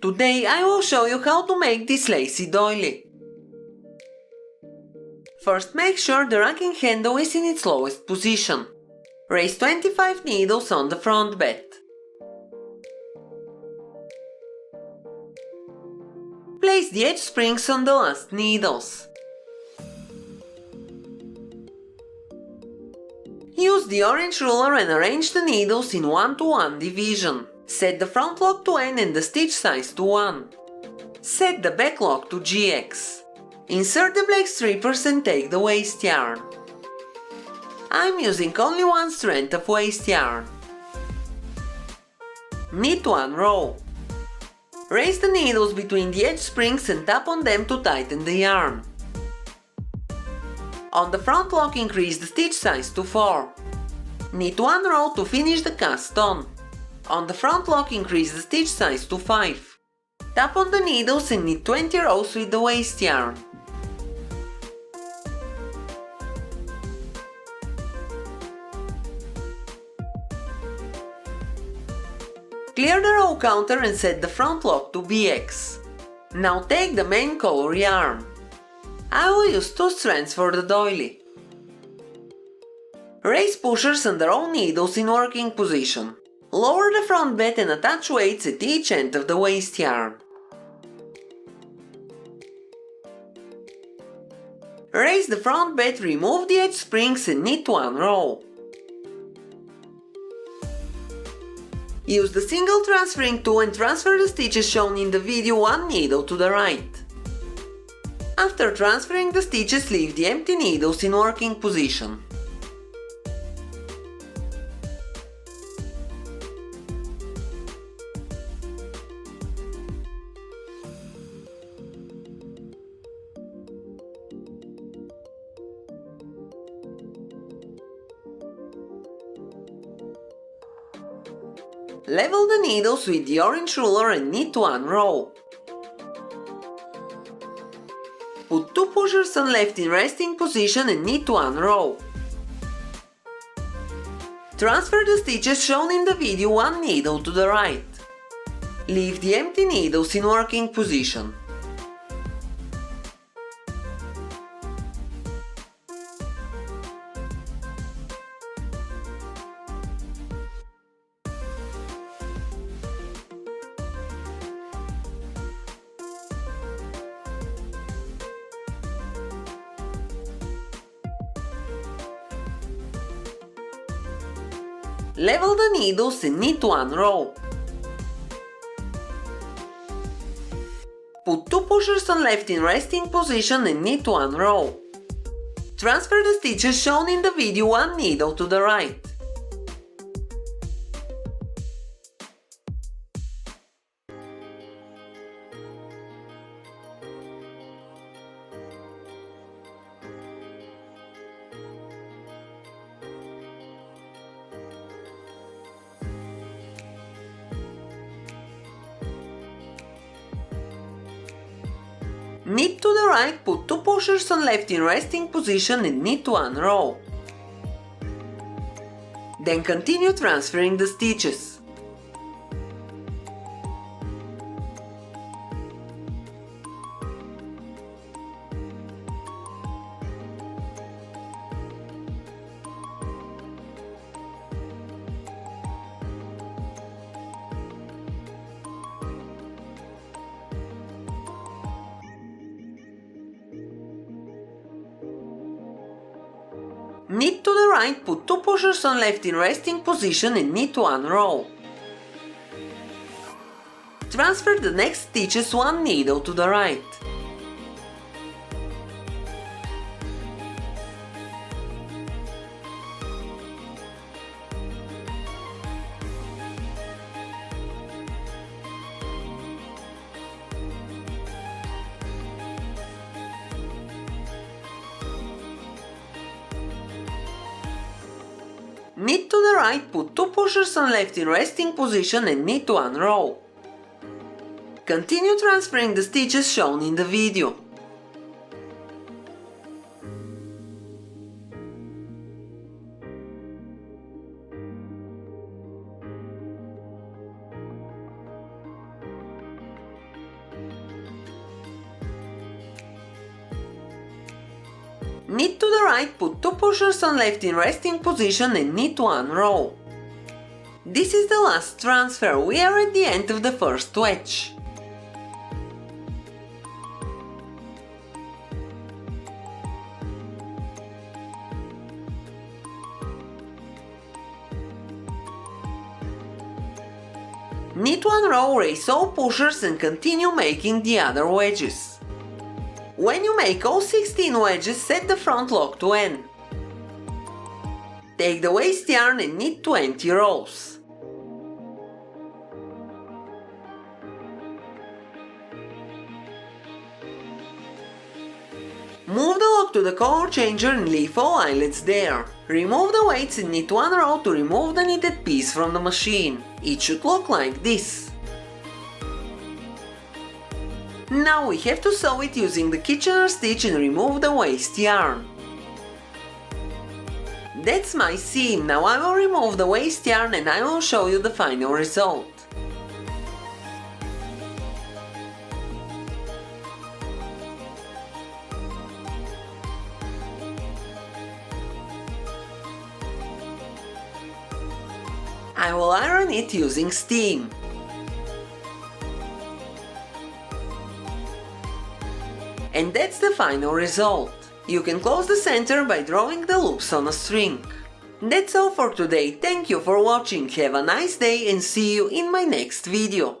Today I will show you how to make this Lacy Doily. First, make sure the racking handle is in its lowest position. Raise 25 needles on the front bed. Place the edge springs on the last needles. Use the orange ruler and arrange the needles in 1:1 division. Set the front lock to N and the stitch size to 1. Set the back lock to GX. Insert the black strippers and take the waste yarn. I'm using only one strand of waste yarn. Knit 1 row. Raise the needles between the edge springs and tap on them to tighten the yarn. On the front lock, increase the stitch size to 4. Knit 1 row to finish the cast on. On the front lock, increase the stitch size to 5. Tap on the needles and knit 20 rows with the waste yarn. Clear the row counter and set the front lock to BX. Now take the main color yarn. I will use 2 strands for the doily. Raise pushers under all needles in working position. Lower the front bed and attach weights at each end of the waste yarn. Raise the front bed, remove the edge springs and knit 1 row. Use the single transferring tool and transfer the stitches shown in the video 1 needle to the right. After transferring the stitches, leave the empty needles in working position. Level the needles with the orange ruler and knit 1 row. Put 2 pushers on left in resting position and knit 1 row. Transfer the stitches shown in the video 1 needle to the right. Leave the empty needles in working position. Level the needles and knit 1 row. Put 2 pushers on left in resting position and knit 1 row. Transfer the stitches shown in the video 1 needle to the right. Knit to the right, put 2 pushers on left in resting position and knit 1 row. Then continue transferring the stitches. Knit to the right, put 2 pushers on left in resting position and knit 1 row. Transfer the next stitches 1 needle to the right. Knit to the right, put 2 pushers on left in resting position and knit 1 row. Continue transferring the stitches shown in the video. Knit to the right, put 2 pushers on left in resting position and knit 1 row. This is the last transfer, we are at the end of the first wedge. Knit 1 row, raise all pushers and continue making the other wedges. When you make all 16 wedges, set the front lock to N. Take the waste yarn and knit 20 rows. Move the lock to the color changer and leave all eyelets there. Remove the weights and knit 1 row to remove the knitted piece from the machine. It should look like this. Now we have to sew it using the Kitchener stitch and remove the waste yarn. That's my seam, now I will remove the waste yarn and I will show you the final result. I will iron it using steam. And that's the final result. You can close the center by drawing the loops on a string. That's all for today, thank you for watching, have a nice day and see you in my next video.